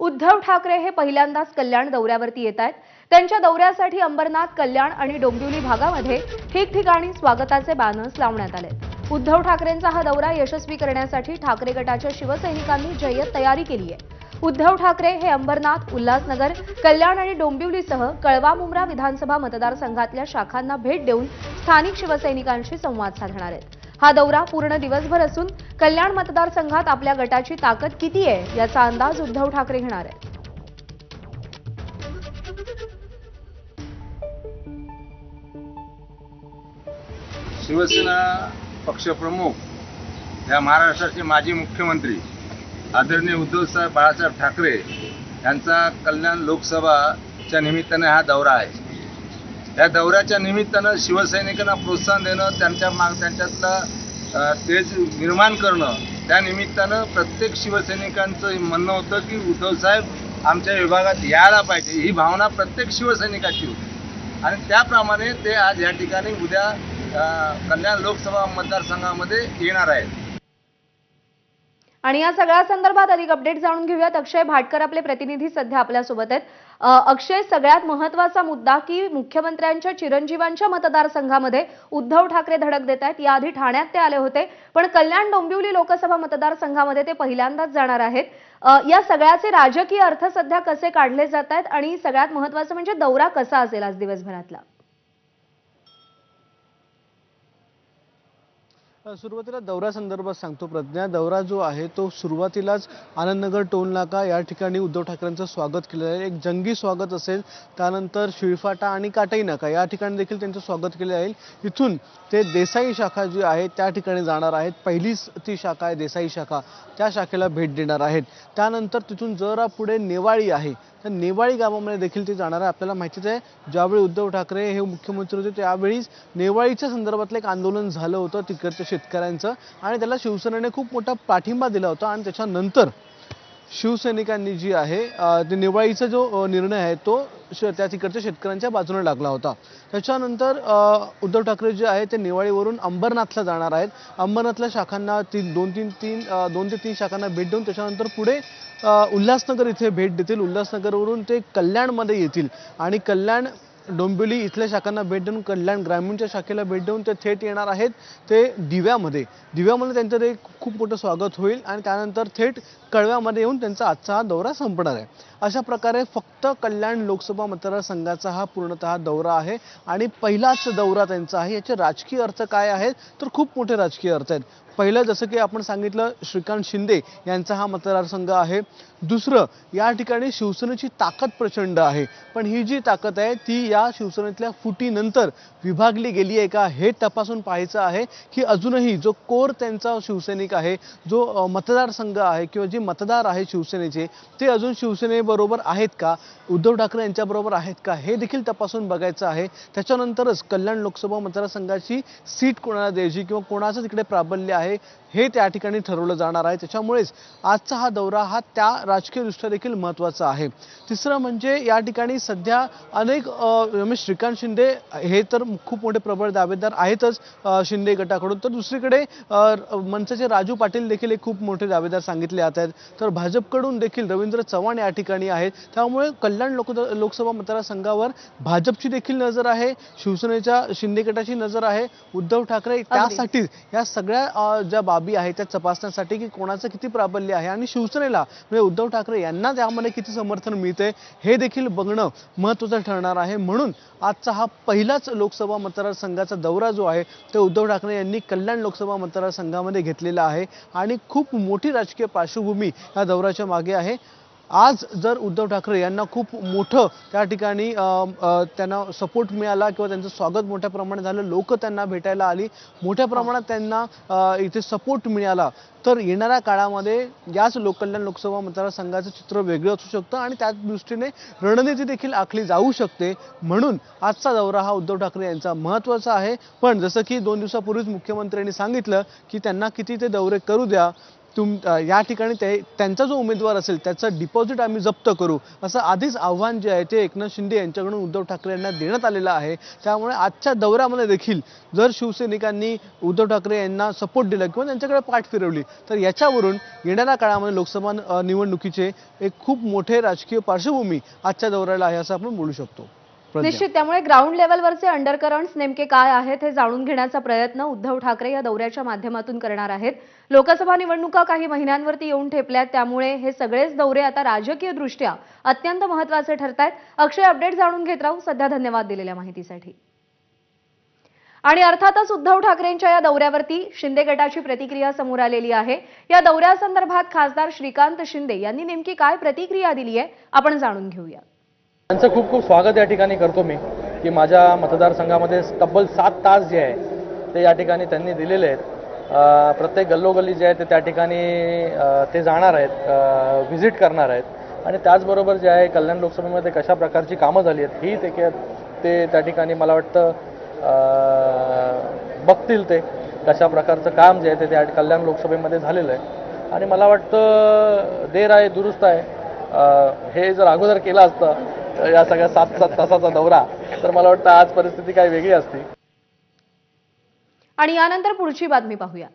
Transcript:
उद्धव ठाकरे हे पहिल्यांदाच कल्याण दौऱ्यावरती येत आहेत। त्यांच्या दौऱ्यासाठी अंबरनाथ, कल्याण आणि डोंबिवली भागामध्ये ठिकठिकाणी स्वागताचे बॅनर्स लावण्यात आले। उद्धव ठाकरेंचा हा दौरा यशस्वी करण्यासाठी ठाकरे गटाच्या शिवसैनिकांनी जय्यत तयारी केली आहे। उद्धव ठाकरे हे अंबरनाथ, उल्हासनगर, कल्याण आणि डोंबिवलीसह कळवा-मुंब्रा विधानसभा मतदारसंघातल्या शाखांना भेट देऊन स्थानिक शिवसैनिकांशी संवाद साधणार आहेत। हा दौरा पूर्ण दिवसभर असून कल्याण मतदारसंघात आपल्या गटाची ताकद किती आहे याचा अंदाज उद्धव ठाकरे घेणार आहेत। शिवसेना पक्षप्रमुख या महाराष्ट्राचे माजी मुख्यमंत्री आदरणीय उद्धव बाळासाहेब ठाकरे यांचा कल्याण लोकसभाच्या निमित्ताने हा दौरा आहे। या दौऱ्याच्या निमित्तानं शिवसैनिकांना प्रोत्साहन देणं, त्यांच्यातला तेज निर्माण करणं, त्या निमित्तानं प्रत्येक शिवसैनिकांचं म्हणणं होतं की उद्धव साहेब आमच्या विभागात यायला पाहिजे, ही भावना प्रत्येक शिवसैनिकाची होती आणि त्याप्रमाणे ते आज या ठिकाणी उद्या कल्याण लोकसभा मतदारसंघामध्ये येणार आहेत। आणि या सगळ्या संदर्भात अधिक अपडेट जाणून घेऊयात। अक्षय भाटकर आपले प्रतिनिधी सध्या आपल्या सोबत आहेत। अक्षय, सगळ्यात महत्त्वाचा मुद्दा की मुख्यमंत्र्यांच्या चिरंजीवांच्या मतदारसंघामध्ये उद्धव ठाकरे धडक देत आहेत। याआधी ठाण्यात ते आले होते, पण कल्याण डोंबिवली लोकसभा मतदारसंघामध्ये ते पहिल्यांदाच जाणार आहेत। या सगळ्याचे राजकीय अर्थ सध्या कसे काढले जात आहेत आणि सगळ्यात महत्त्वाचं म्हणजे दौरा कसा असेल आज दिवसभरातला? सुरुवातीला दौऱ्यासंदर्भात सांगतो प्रज्ञा, दौरा जो आहे तो सुरुवातीलाच आनंदनगर टोल नाका या ठिकाणी उद्धव ठाकरेंचं स्वागत केलं आहे। एक जंगी स्वागत असेल, त्यानंतर शिळफाटा आणि काटई नाका या ठिकाणी देखील त्यांचं स्वागत केलं जाईल। इथून ते देसाई शाखा जी आहे त्या ठिकाणी जाणार आहेत। पहिलीच ती शाखा आहे देसाई शाखा, त्या शाखेला भेट देणार आहेत। त्यानंतर तिथून जरा पुढे नेवाळी आहे, तर नेवाळी गावामध्ये देखील ते जाणार आहे। आपल्याला माहितीच आहे, ज्यावेळी उद्धव ठाकरे हे मुख्यमंत्री होते त्यावेळीच नेवाळीच्या संदर्भातलं एक आंदोलन झालं होतं तिकडच्या शेतकऱ्यांचं, आणि त्याला शिवसेनेने खूप मोठा पाठिंबा दिला होता आणि त्याच्यानंतर शिवसैनिकांनी जी आहे ते नेवाळीचा जो निर्णय आहे तो त्या तिकडच्या शेतकऱ्यांच्या बाजूने लागला होता। त्याच्यानंतर उद्धव ठाकरे जे आहे ते नेवाळीवरून अंबरनाथला जाणार आहेत। अंबरनाथला शाखांना दोन ते तीन शाखांना भेट देऊन त्याच्यानंतर पुढे उल्हासनगर इथे भेट देतील। उल्हासनगरवरून ते कल्याणमध्ये येतील आणि कल्याण डोंबिवली इथल्या शाखांना भेट देऊन कल्याण ग्रामीणच्या शाखेला भेट देऊन ते थेट येणार आहेत ते दिव्यामध्ये त्यांचं ते खूप मोठं स्वागत होईल आणि त्यानंतर थेट कळव्यामध्ये येऊन त्यांचा आजचा हा दौरा संपणार आहे। अशा प्रकारे फक्त कल्याण लोकसभा मतदारसंघाचा हा पूर्णतः दौरा आहे आणि पहिलाच दौरा त्यांचा आहे। याचे राजकीय अर्थ काय आहेत तर खूप मोठे राजकीय अर्थ आहेत। पहिलं जसं की आपण सांगितलं, श्रीकांत शिंदे यांचा हा मतदारसंघ आहे। दुसरं, या ठिकाणी शिवसेनेची ताकद प्रचंड आहे, पण ही जी ताकद आहे ती या शिवसेनेतल्या फुटीनंतर विभागली गेली आहे का हे तपासून पाहायचं आहे की अजूनही जो कोर त्यांचा शिवसैनिक आहे, जो मतदारसंघ आहे किंवा जे मतदार आहे शिवसेनेचे, ते अजून शिवसेनेबरोबर आहेत का, उद्धव ठाकरे यांच्याबरोबर आहेत का, हे देखील तपासून बघायचं आहे। त्याच्यानंतरच कल्याण लोकसभा मतदारसंघाची सीट कोणाला द्यायची किंवा कोणाचं तिकडे प्राबल्य आहे हे त्या ठिकाणी ठरवलं जाणार आहे। त्याच्यामुळेच आजचा हा दौरा हा त्या राजकीयदृष्ट्या देखील महत्त्वाचा आहे। तिसरं म्हणजे या ठिकाणी सध्या अनेक श्रीकांत शिंदे हे तर खूप मोठे प्रबळ दावेदार आहेतच शिंदे गटाकडून, तर दुसरीकडे मनसेचे राजू पाटील देखील एक खूप मोठे दावेदार सांगितले जात आहेत, तर भाजपकडून देखील रवींद्र चव्हाण या ठिकाणी आहेत। त्यामुळे कल्याण लोकसभा मतदारसंघावर भाजपची देखील नजर आहे, शिवसेनेच्या शिंदे गटाची नजर आहे। उद्धव ठाकरे त्यासाठी या सगळ्या ज्या बाबी आहेत त्या तपासण्यासाठी की कोणाचं किती प्राबल्य आहे आणि शिवसेनेला म्हणजे उद्धव ठाकरे यांना त्यामध्ये किती समर्थन मिळते हे देखील बघणं महत्त्वाचं ठरणार आहे। म्हणून आजचा हा पहिलाच लोकसभा मतदारसंघाचा दौरा जो आहे ते उद्धव ठाकरे यांनी कल्याण लोकसभा मतदारसंघामध्ये घेतलेला आहे आणि खूप मोठी राजकीय पार्श्वभूमी या दौऱ्याच्या मागे आहे। आज जर उद्धव ठाकरे यांना खूप मोठं त्या ठिकाणी त्यांना सपोर्ट मिळाला किंवा त्यांचं स्वागत मोठ्या प्रमाणात झालं, लोक त्यांना भेटायला आली, मोठ्या प्रमाणात त्यांना इथे सपोर्ट मिळाला, तर येणाऱ्या काळामध्ये याच कल्याण लोकसभा मतदारसंघाचं चित्र वेगळं असू शकतं आणि त्या दृष्टीने रणनीती देखील आखली जाऊ शकते। म्हणून आजचा दौरा हा उद्धव ठाकरे यांचा महत्त्वाचा आहे। पण जसं की 2 दिवसापूर्वीच मुख्यमंत्र्यांनी सांगितलं की त्यांना किती ते दौरे करू द्या, या ठिकाणी त्यांचा जो उमेदवार असेल त्याचं डिपॉझिट आम्ही जप्त करू, असं आधीच आव्हान जे आहे ते एकनाथ शिंदे यांच्याकडून उद्धव ठाकरे यांना देण्यात आलेलं आहे. त्यामुळे आजच्या दौऱ्यामध्ये देखील जर शिवसैनिकांनी उद्धव ठाकरे यांना सपोर्ट दिला किंवा त्यांच्याकडे पाठ फिरवली तर याच्यावरून येणाऱ्या काळामध्ये लोकसभा निवडणुकीचे एक खूप मोठे राजकीय पार्श्वभूमी आजच्या दौऱ्याला आहे असं आपण बोलू शकतो. निश्चित. त्यामुळे ग्राउंड लेवलवरचे अंडरकरंट्स नेमके काय आहेत हे जाणून घेण्याचा प्रयत्न उद्धव ठाकरे या दौऱ्याच्या माध्यमातून करणार आहेत. लोकसभा निवडणुका काही महिन्यांवरती येऊन ठेपल्यात, त्यामुळे हे सगळेच दौरे आता राजकीय दृष्ट्या अत्यंत महत्त्वाचे ठरतायत. अक्षय, अपडेट जाणून घेत राहू. सध्या धन्यवाद दिलेल्या माहितीसाठी. आणि अर्थातच उद्धव ठाकरेंच्या या दौऱ्यावरती शिंदे गटाची प्रतिक्रिया समोर आलेली आहे. या दौऱ्यासंदर्भात खासदार श्रीकांत शिंदे यांनी नेमकी काय प्रतिक्रिया दिली आहे आपण जाणून घेऊया. त्यांचं खूप खूप स्वागत या ठिकाणी करतो मी, की माझ्या मतदारसंघामध्ये तब्बल 7 तास जे आहे ते या ठिकाणी त्यांनी दिलेले आहेत. प्रत्येक गल्लोगल्ली जे आहे ते त्या ठिकाणी ते जाणार आहेत, व्हिजिट करणार आहेत आणि त्याचबरोबर जे आहे कल्याण लोकसभेमध्ये कशा प्रकारची कामं झाली आहेत ही ते त्या ठिकाणी मला वाटतं बघतील. ते कशा प्रकारचं काम जे आहे ते त्या कल्याण लोकसभेमध्ये झालेलं आहे आणि मला वाटतं देर आहे दुरुस्त आहे. हे जर अगोदर केलं असतं या सगळ्या 7 तासाचा दौरा तर मला वाटतं आज परिस्थिती काही वेगळी असती. आणि यानंतर पुढची बातमी पाहूया.